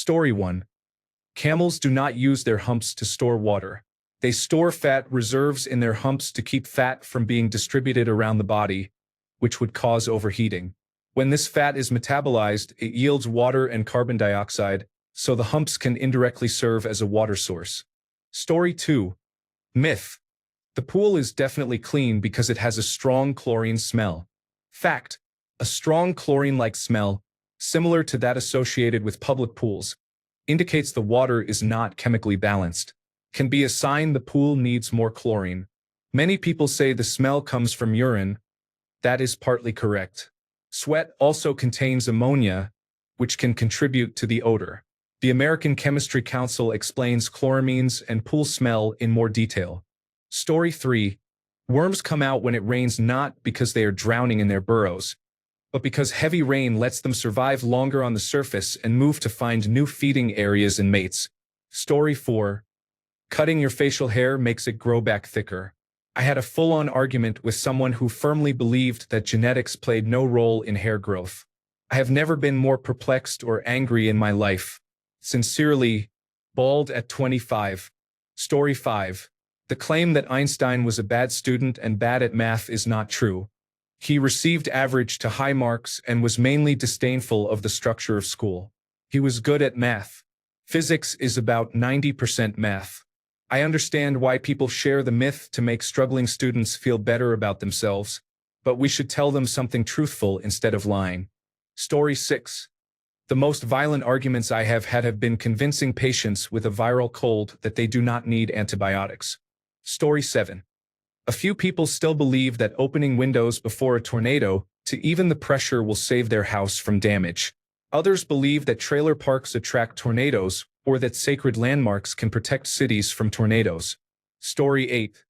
Story 1. Camels do not use their humps to store water. They store fat reserves in their humps to keep fat from being distributed around the body, which would cause overheating. When this fat is metabolized, it yields water and carbon dioxide, so the humps can indirectly serve as a water source. Story 2. Myth. The pool is definitely clean because it has a strong chlorine smell. Fact. A strong chlorine-like smell, similar to that associated with public pools, indicates the water is not chemically balanced. Can be a sign the pool needs more chlorine. Many people say the smell comes from urine. That is partly correct. Sweat also contains ammonia, which can contribute to the odor. The American Chemistry Council explains chloramines and pool smell in more detail. Story 3. Worms come out when it rains not because they are drowning in their burrows, but because heavy rain lets them survive longer on the surface and move to find new feeding areas and mates. Story 4. Cutting your facial hair makes it grow back thicker. I had a full-on argument with someone who firmly believed that genetics played no role in hair growth. I have never been more perplexed or angry in my life. Sincerely, bald at 25. Story 5. The claim that Einstein was a bad student and bad at math is not true. He received average to high marks and was mainly disdainful of the structure of school. He was good at math. Physics is about 90% math. I understand why people share the myth to make struggling students feel better about themselves, but we should tell them something truthful instead of lying. Story 6. The most violent arguments I have had have been convincing patients with a viral cold that they do not need antibiotics. Story 7. A few people still believe that opening windows before a tornado to even the pressure will save their house from damage. Others believe that trailer parks attract tornadoes or that sacred landmarks can protect cities from tornadoes. Story 8.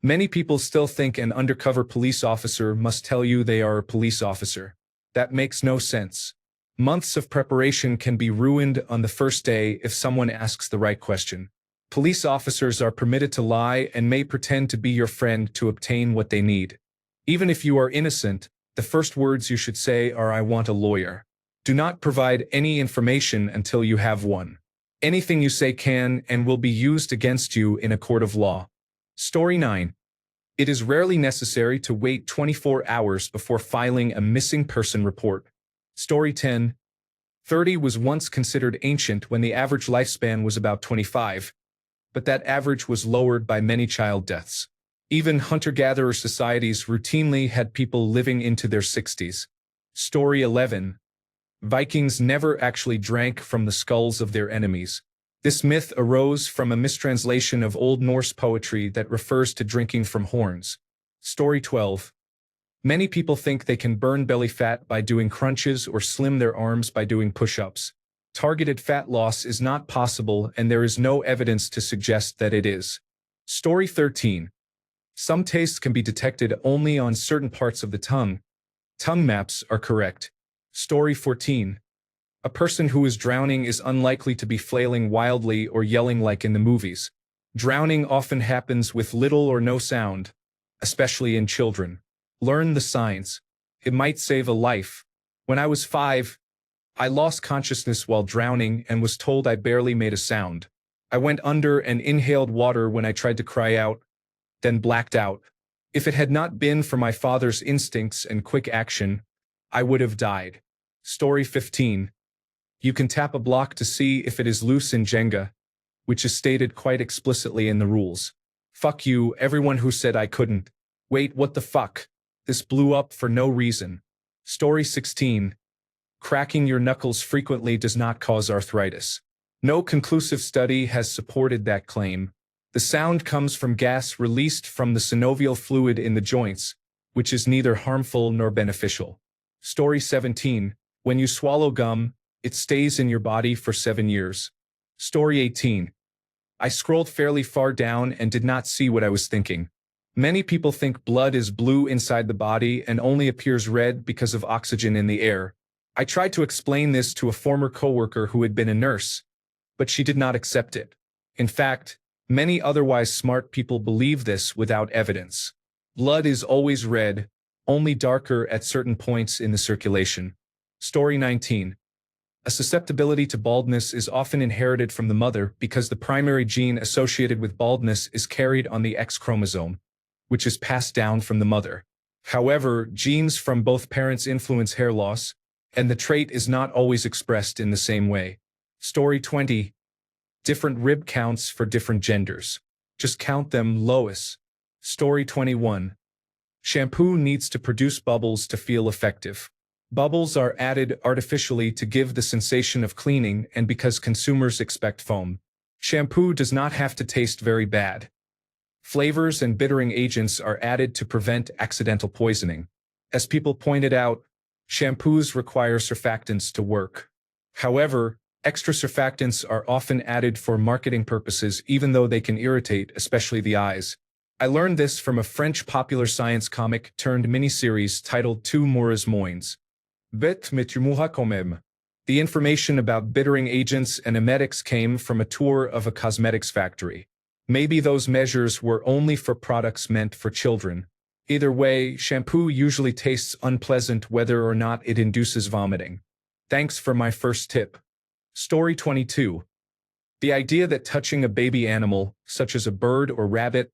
Many people still think an undercover police officer must tell you they are a police officer. That makes no sense. Months of preparation can be ruined on the first day if someone asks the right question. Police officers are permitted to lie and may pretend to be your friend to obtain what they need. Even if you are innocent, the first words you should say are "I want a lawyer." Do not provide any information until you have one. Anything you say can and will be used against you in a court of law. Story 9. It is rarely necessary to wait 24 hours before filing a missing person report. Story 10. 30 was once considered ancient when the average lifespan was about 25, but that average was lowered by many child deaths. Even hunter-gatherer societies routinely had people living into their 60s. Story 11. Vikings never actually drank from the skulls of their enemies. This myth arose from a mistranslation of Old Norse poetry that refers to drinking from horns. Story 12. Many people think they can burn belly fat by doing crunches or slim their arms by doing push-ups. Targeted fat loss is not possible, and there is no evidence to suggest that it is. Story 13. Some tastes can be detected only on certain parts of the tongue. Tongue maps are correct. Story 14. A person who is drowning is unlikely to be flailing wildly or yelling like in the movies. Drowning often happens with little or no sound, especially in children. Learn the signs. It might save a life. When I was 5, I lost consciousness while drowning and was told I barely made a sound. I went under and inhaled water when I tried to cry out, then blacked out. If it had not been for my father's instincts and quick action, I would have died. Story 15. You can tap a block to see if it is loose in Jenga, which is stated quite explicitly in the rules. Fuck you, everyone who said I couldn't. Wait, what the fuck? This blew up for no reason. Story 16. Cracking your knuckles frequently does not cause arthritis. No conclusive study has supported that claim. The sound comes from gas released from the synovial fluid in the joints, which is neither harmful nor beneficial. Story 17. When you swallow gum, it stays in your body for 7 years. Story 18. I scrolled fairly far down and did not see what I was thinking. Many people think blood is blue inside the body and only appears red because of oxygen in the air. I tried to explain this to a former coworker who had been a nurse, but she did not accept it. In fact, many otherwise smart people believe this without evidence. Blood is always red, only darker at certain points in the circulation. Story 19. A susceptibility to baldness is often inherited from the mother because the primary gene associated with baldness is carried on the X chromosome, which is passed down from the mother. However, genes from both parents influence hair loss, and the trait is not always expressed in the same way. Story 20. Different rib counts for different genders. Just count them, Lois. Story 21. Shampoo needs to produce bubbles to feel effective. Bubbles are added artificially to give the sensation of cleaning and because consumers expect foam. Shampoo does not have to taste very bad. Flavors and bittering agents are added to prevent accidental poisoning. As people pointed out, shampoos require surfactants to work. However, extra surfactants are often added for marketing purposes even though they can irritate, especially the eyes. I learned this from a French popular science comic turned miniseries titled Tu mourras moins. Bête mais tu mourras quand même. The information about bittering agents and emetics came from a tour of a cosmetics factory. Maybe those measures were only for products meant for children. Either way, shampoo usually tastes unpleasant whether or not it induces vomiting. Thanks for my first tip. Story 22. The idea that touching a baby animal, such as a bird or rabbit,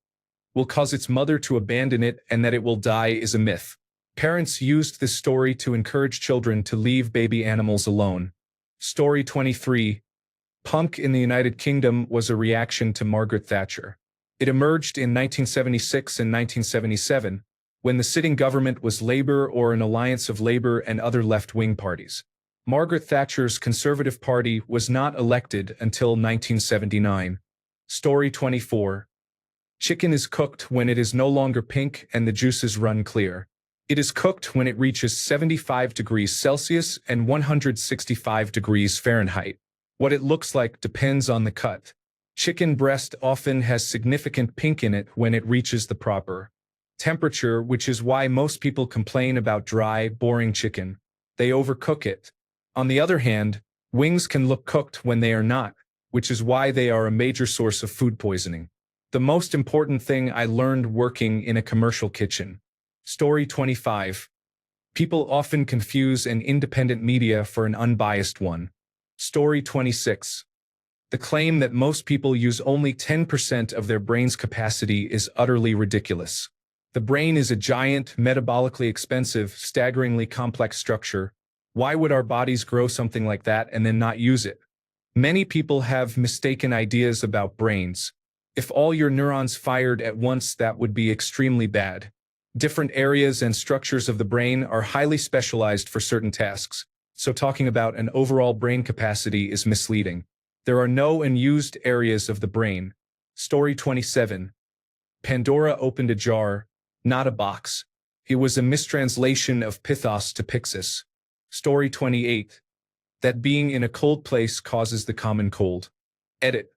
will cause its mother to abandon it and that it will die is a myth. Parents used this story to encourage children to leave baby animals alone. Story 23. Punk in the United Kingdom was a reaction to Margaret Thatcher. It emerged in 1976 and 1977, when the sitting government was Labour or an alliance of Labour and other left-wing parties. Margaret Thatcher's Conservative Party was not elected until 1979. Story 24. Chicken is cooked when it is no longer pink and the juices run clear. It is cooked when it reaches 75 degrees Celsius and 165 degrees Fahrenheit. What it looks like depends on the cut. Chicken breast often has significant pink in it when it reaches the proper temperature, which is why most people complain about dry, boring chicken. They overcook it. On the other hand, wings can look cooked when they are not, which is why they are a major source of food poisoning. The most important thing I learned working in a commercial kitchen. Story 25. People often confuse an independent media for an unbiased one. Story 26. The claim that most people use only 10% of their brain's capacity is utterly ridiculous. The brain is a giant, metabolically expensive, staggeringly complex structure. Why would our bodies grow something like that and then not use it? Many people have mistaken ideas about brains. If all your neurons fired at once, that would be extremely bad. Different areas and structures of the brain are highly specialized for certain tasks, so talking about an overall brain capacity is misleading. There are no unused areas of the brain. Story 27. Pandora opened a jar, not a box. It was a mistranslation of Pythos to Pixis. Story 28. That being in a cold place causes the common cold. Edit.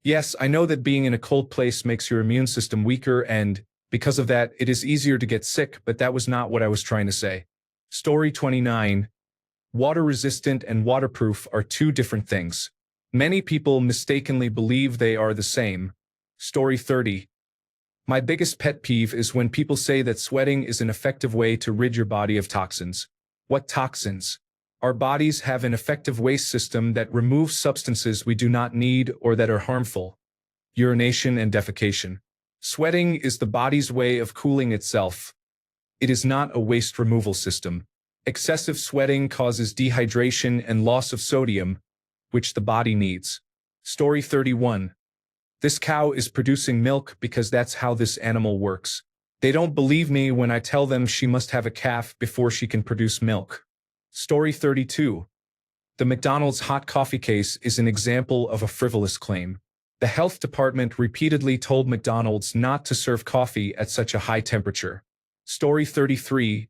Yes, I know that being in a cold place makes your immune system weaker and, because of that, it is easier to get sick, but that was not what I was trying to say. Story 29. Water-resistant and waterproof are two different things. Many people mistakenly believe they are the same. Story 30. My biggest pet peeve is when people say that sweating is an effective way to rid your body of toxins. What toxins? Our bodies have an effective waste system that removes substances we do not need or that are harmful. Urination and defecation. Sweating is the body's way of cooling itself. It is not a waste removal system. Excessive sweating causes dehydration and loss of sodium, which the body needs. Story 31. This cow is producing milk because that's how this animal works. They don't believe me when I tell them she must have a calf before she can produce milk. Story 32. The McDonald's hot coffee case is an example of a frivolous claim. The health department repeatedly told McDonald's not to serve coffee at such a high temperature. Story 33.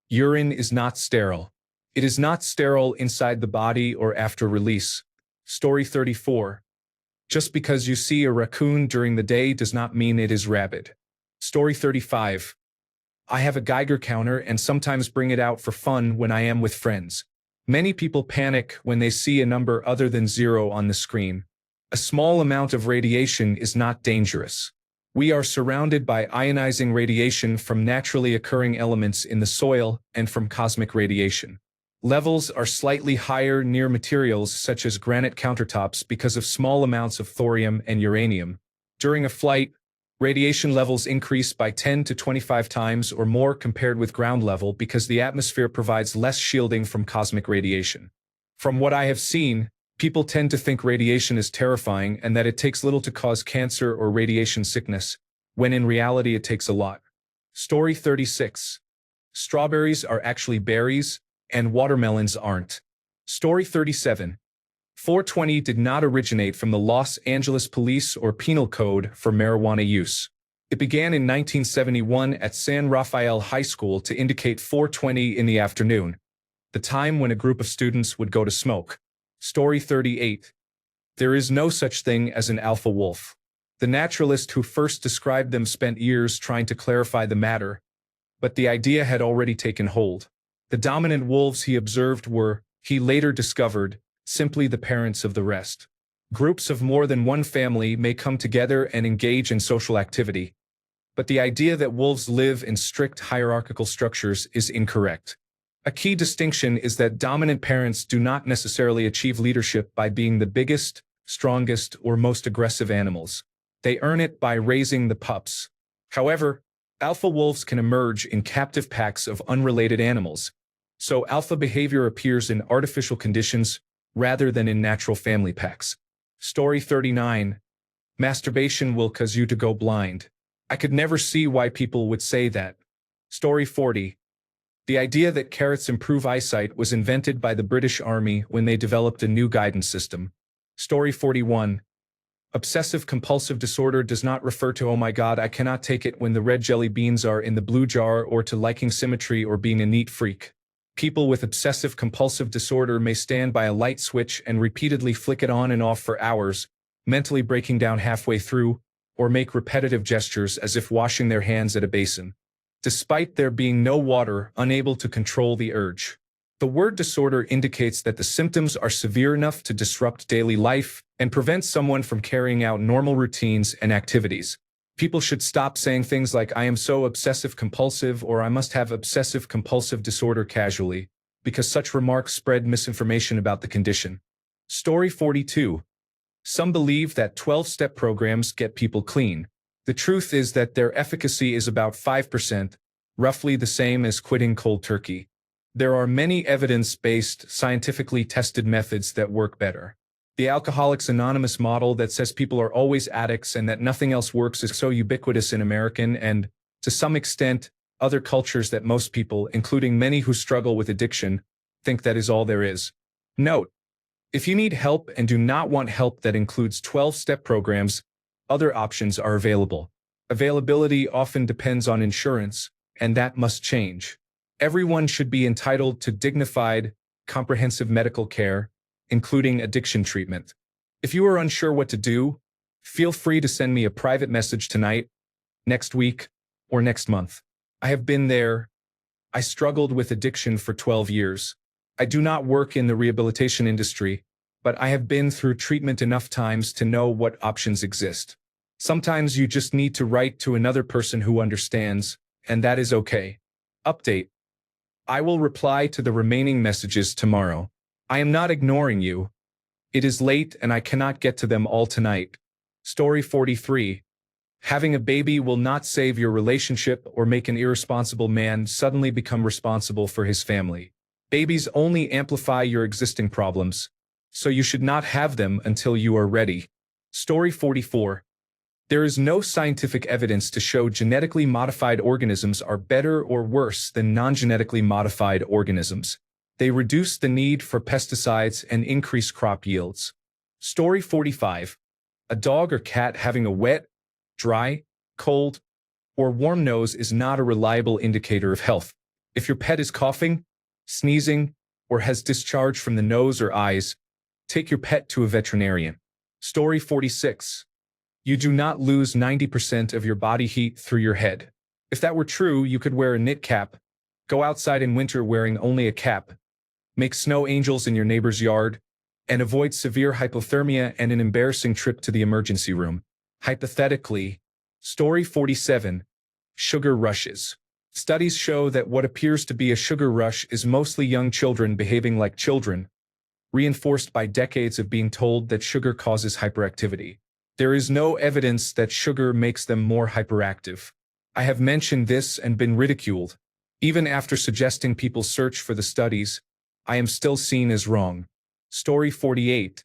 Urine is not sterile. It is not sterile inside the body or after release. Story 34. Just because you see a raccoon during the day does not mean it is rabid. Story 35. I have a Geiger counter and sometimes bring it out for fun when I am with friends. Many people panic when they see a number other than 0 on the screen. A small amount of radiation is not dangerous. We are surrounded by ionizing radiation from naturally occurring elements in the soil and from cosmic radiation. Levels are slightly higher near materials such as granite countertops because of small amounts of thorium and uranium. During a flight, radiation levels increase by 10 to 25 times or more compared with ground level because the atmosphere provides less shielding from cosmic radiation. From what I have seen, people tend to think radiation is terrifying and that it takes little to cause cancer or radiation sickness, when in reality it takes a lot. Story 36. Strawberries are actually berries, and watermelons aren't. Story 37. 420 did not originate from the Los Angeles Police or Penal Code for marijuana use. It began in 1971 at San Rafael High School to indicate 420 in the afternoon, the time when a group of students would go to smoke. Story 38. There is no such thing as an alpha wolf. The naturalist who first described them spent years trying to clarify the matter, but the idea had already taken hold. The dominant wolves he observed were, he later discovered, simply the parents of the rest. Groups of more than one family may come together and engage in social activity, but the idea that wolves live in strict hierarchical structures is incorrect. A key distinction is that dominant parents do not necessarily achieve leadership by being the biggest, strongest, or most aggressive animals. They earn it by raising the pups. However, alpha wolves can emerge in captive packs of unrelated animals, so alpha behavior appears in artificial conditions rather than in natural family packs. Story 39. Masturbation will cause you to go blind. I could never see why people would say that. Story 40. The idea that carrots improve eyesight was invented by the British Army when they developed a new guidance system. Story 41. Obsessive-compulsive disorder does not refer to "oh my god, I cannot take it when the red jelly beans are in the blue jar" or to liking symmetry or being a neat freak. People with obsessive-compulsive disorder may stand by a light switch and repeatedly flick it on and off for hours, mentally breaking down halfway through, or make repetitive gestures as if washing their hands at a basin, despite there being no water, unable to control the urge. The word disorder indicates that the symptoms are severe enough to disrupt daily life and prevent someone from carrying out normal routines and activities. People should stop saying things like "I am so obsessive-compulsive" or "I must have obsessive-compulsive disorder" casually, because such remarks spread misinformation about the condition. Story 42. Some believe that 12-step programs get people clean. The truth is that their efficacy is about 5%, roughly the same as quitting cold turkey. There are many evidence-based, scientifically tested methods that work better. The Alcoholics Anonymous model that says people are always addicts and that nothing else works is so ubiquitous in American and, to some extent, other cultures that most people, including many who struggle with addiction, think that is all there is. Note: if you need help and do not want help that includes 12-step programs, other options are available. Availability often depends on insurance, and that must change. Everyone should be entitled to dignified, comprehensive medical care, including addiction treatment. If you are unsure what to do, feel free to send me a private message tonight, next week, or next month. I have been there. I struggled with addiction for 12 years. I do not work in the rehabilitation industry, but I have been through treatment enough times to know what options exist. Sometimes you just need to write to another person who understands, and that is okay. Update: I will reply to the remaining messages tomorrow. I am not ignoring you. It is late and I cannot get to them all tonight. Story 43. Having a baby will not save your relationship or make an irresponsible man suddenly become responsible for his family. Babies only amplify your existing problems, so you should not have them until you are ready. Story 44. There is no scientific evidence to show genetically modified organisms are better or worse than non-genetically modified organisms. They reduce the need for pesticides and increase crop yields. Story 45. A dog or cat having a wet, dry, cold, or warm nose is not a reliable indicator of health. If your pet is coughing, sneezing, or has discharge from the nose or eyes, take your pet to a veterinarian. Story 46. You do not lose 90% of your body heat through your head. If that were true, you could wear a knit cap, go outside in winter wearing only a cap, make snow angels in your neighbor's yard, and avoid severe hypothermia and an embarrassing trip to the emergency room. Hypothetically. Story 47. Sugar rushes. Studies show that what appears to be a sugar rush is mostly young children behaving like children, reinforced by decades of being told that sugar causes hyperactivity. There is no evidence that sugar makes them more hyperactive. I have mentioned this and been ridiculed. Even after suggesting people search for the studies, I am still seen as wrong. Story 48.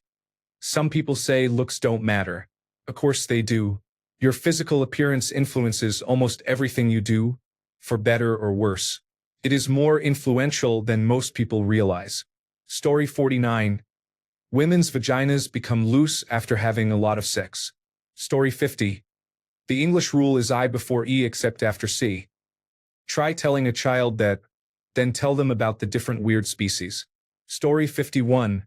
Some people say looks don't matter. Of course they do. Your physical appearance influences almost everything you do, for better or worse. It is more influential than most people realize. Story 49. Women's vaginas become loose after having a lot of sex. Story 50. The English rule is I before E except after C. Try telling a child that, then tell them about the different weird species. Story 51.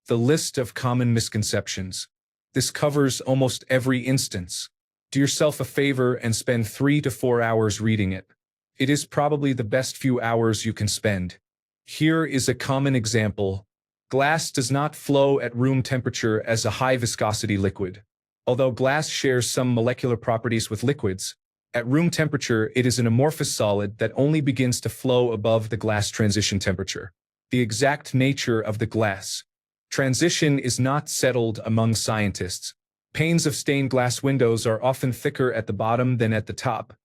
The list of common misconceptions. This covers almost every instance. Do yourself a favor and spend 3 to 4 hours reading it. It is probably the best few hours you can spend. Here is a common example. Glass does not flow at room temperature as a high viscosity liquid. Although glass shares some molecular properties with liquids, at room temperature it is an amorphous solid that only begins to flow above the glass transition temperature. The exact nature of the glass transition is not settled among scientists. Panes of stained glass windows are often thicker at the bottom than at the top,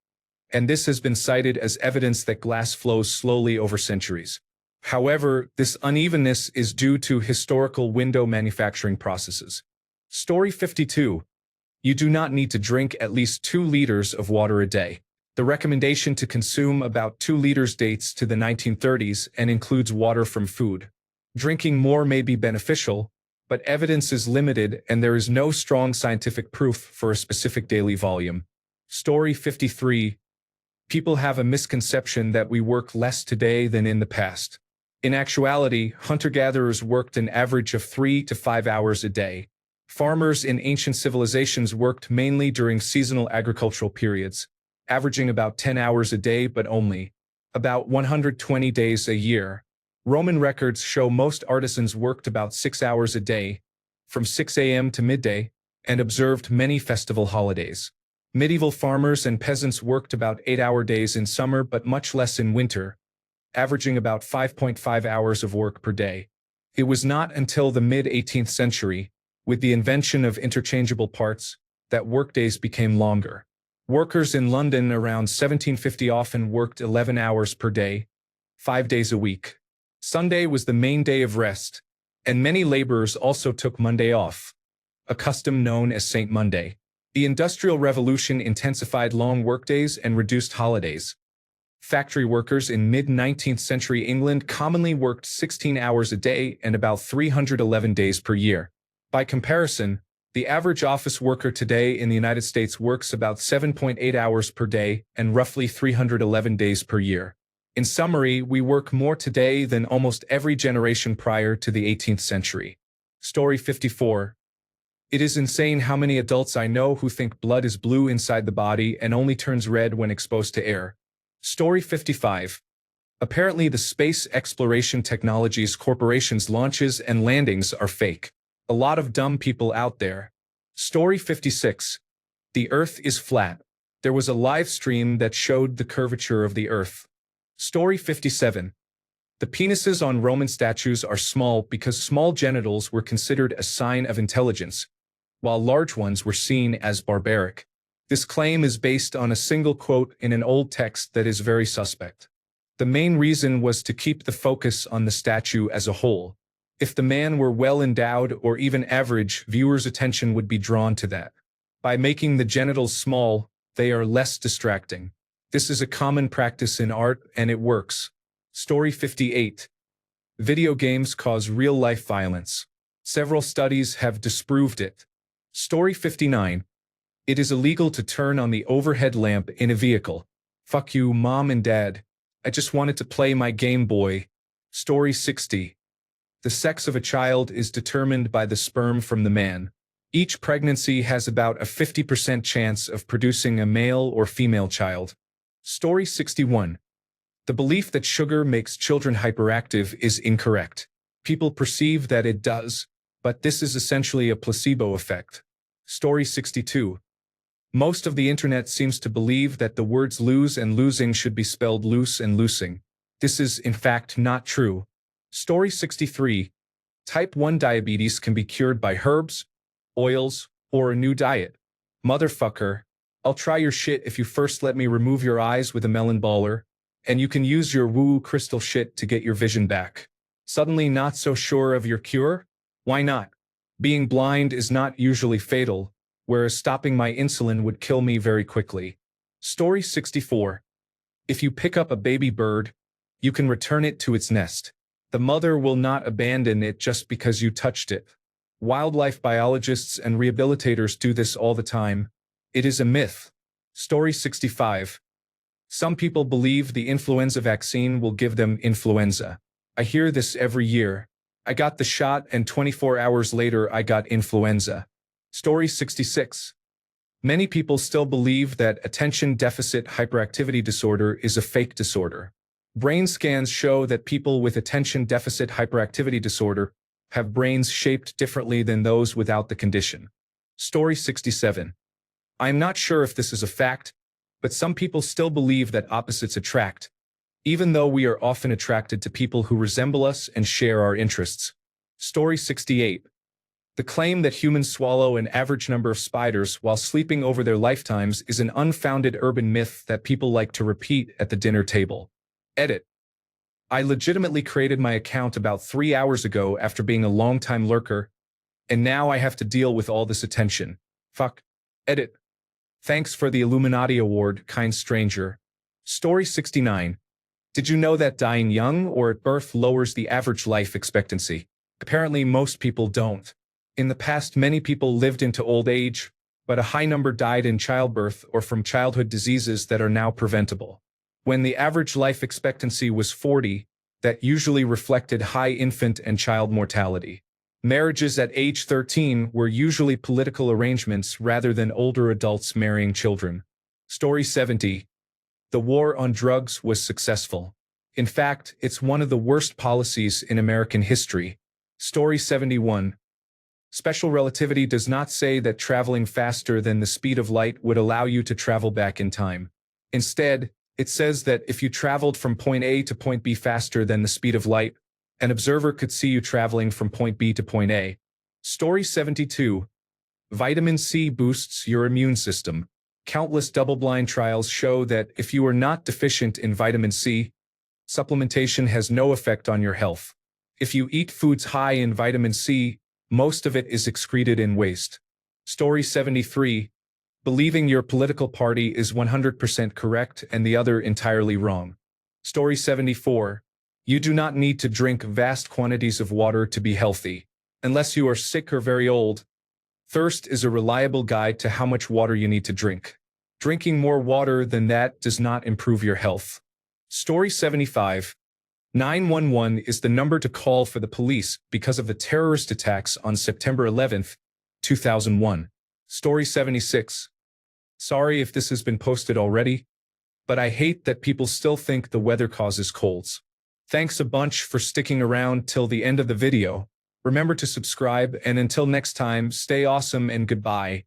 and this has been cited as evidence that glass flows slowly over centuries. However, this unevenness is due to historical window manufacturing processes. Story 52. You do not need to drink at least 2 liters of water a day. The recommendation to consume about 2 liters dates to the 1930s and includes water from food. Drinking more may be beneficial, but evidence is limited and there is no strong scientific proof for a specific daily volume. Story 53. People have a misconception that we work less today than in the past. In actuality, hunter-gatherers worked an average of 3 to 5 hours a day. Farmers in ancient civilizations worked mainly during seasonal agricultural periods, averaging about 10 hours a day but only about 120 days a year. Roman records show most artisans worked about 6 hours a day, from 6 a.m. to midday, and observed many festival holidays. Medieval farmers and peasants worked about 8-hour days in summer but much less in winter, averaging about 5.5 hours of work per day. It was not until the mid-18th century, with the invention of interchangeable parts, that workdays became longer. Workers in London around 1750 often worked 11 hours per day, 5 days a week. Sunday was the main day of rest, and many laborers also took Monday off, a custom known as Saint Monday. The Industrial Revolution intensified long workdays and reduced holidays. Factory workers in mid-19th century England commonly worked 16 hours a day and about 311 days per year. By comparison, the average office worker today in the United States works about 7.8 hours per day and roughly 311 days per year. In summary, we work more today than almost every generation prior to the 18th century. Story 54. It is insane how many adults I know who think blood is blue inside the body and only turns red when exposed to air. Story 55. Apparently the space exploration technologies corporations' launches and landings are fake. A lot of dumb people out there. Story 56. The Earth is flat. There was a live stream that showed the curvature of the Earth. Story 57. The penises on Roman statues are small because small genitals were considered a sign of intelligence, while large ones were seen as barbaric. This claim is based on a single quote in an old text that is very suspect. The main reason was to keep the focus on the statue as a whole. If the man were well endowed or even average, viewers' attention would be drawn to that. By making the genitals small, they are less distracting. This is a common practice in art, and it works. Story 58. Video games cause real-life violence. Several studies have disproved it. Story 59. It is illegal to turn on the overhead lamp in a vehicle. Fuck you, Mom and Dad. I just wanted to play my Game Boy. Story 60. The sex of a child is determined by the sperm from the man. Each pregnancy has about a 50% chance of producing a male or female child. Story 61. The belief that sugar makes children hyperactive is incorrect. People perceive that it does, but this is essentially a placebo effect. Story 62. Most of the internet seems to believe that the words lose and losing should be spelled loose and loosing. This is, in fact, not true. Story 63. Type 1 diabetes can be cured by herbs, oils, or a new diet. Motherfucker, I'll try your shit if you first let me remove your eyes with a melon baller, and you can use your woo-woo crystal shit to get your vision back. Suddenly not so sure of your cure? Why not? Being blind is not usually fatal, whereas stopping my insulin would kill me very quickly. Story 64. If you pick up a baby bird, you can return it to its nest. The mother will not abandon it just because you touched it. Wildlife biologists and rehabilitators do this all the time. It is a myth. Story 65. Some people believe the influenza vaccine will give them influenza. I hear this every year. I got the shot and 24 hours later I got influenza. Story 66. Many people still believe that attention deficit hyperactivity disorder is a fake disorder. Brain scans show that people with attention deficit hyperactivity disorder have brains shaped differently than those without the condition. Story 67. I am not sure if this is a fact, but some people still believe that opposites attract, even though we are often attracted to people who resemble us and share our interests. Story 68. The claim that humans swallow an average number of spiders while sleeping over their lifetimes is an unfounded urban myth that people like to repeat at the dinner table. Edit. I legitimately created my account about 3 hours ago after being a long-time lurker, and now I have to deal with all this attention. Fuck. Edit. Thanks for the Illuminati award, kind stranger. Story 69. Did you know that dying young or at birth lowers the average life expectancy? Apparently most people don't. In the past, many people lived into old age, but a high number died in childbirth or from childhood diseases that are now preventable. When the average life expectancy was 40, that usually reflected high infant and child mortality. Marriages at age 13 were usually political arrangements rather than older adults marrying children. Story 70. The war on drugs was successful. In fact, it's one of the worst policies in American history. Story 71. Special relativity does not say that traveling faster than the speed of light would allow you to travel back in time. Instead, it says that if you traveled from point A to point B faster than the speed of light, an observer could see you traveling from point B to point A. Story 72. Vitamin C boosts your immune system. Countless double-blind trials show that if you are not deficient in vitamin C, supplementation has no effect on your health. If you eat foods high in vitamin C, most of it is excreted in waste. Story 73. Believing your political party is 100% correct and the other entirely wrong. Story 74. You do not need to drink vast quantities of water to be healthy, unless you are sick or very old. Thirst is a reliable guide to how much water you need to drink. Drinking more water than that does not improve your health. Story 75. 911 is the number to call for the police because of the terrorist attacks on September 11, 2001. Story 76. Sorry if this has been posted already, but I hate that people still think the weather causes colds. Thanks a bunch for sticking around till the end of the video. Remember to subscribe, and until next time, stay awesome and goodbye.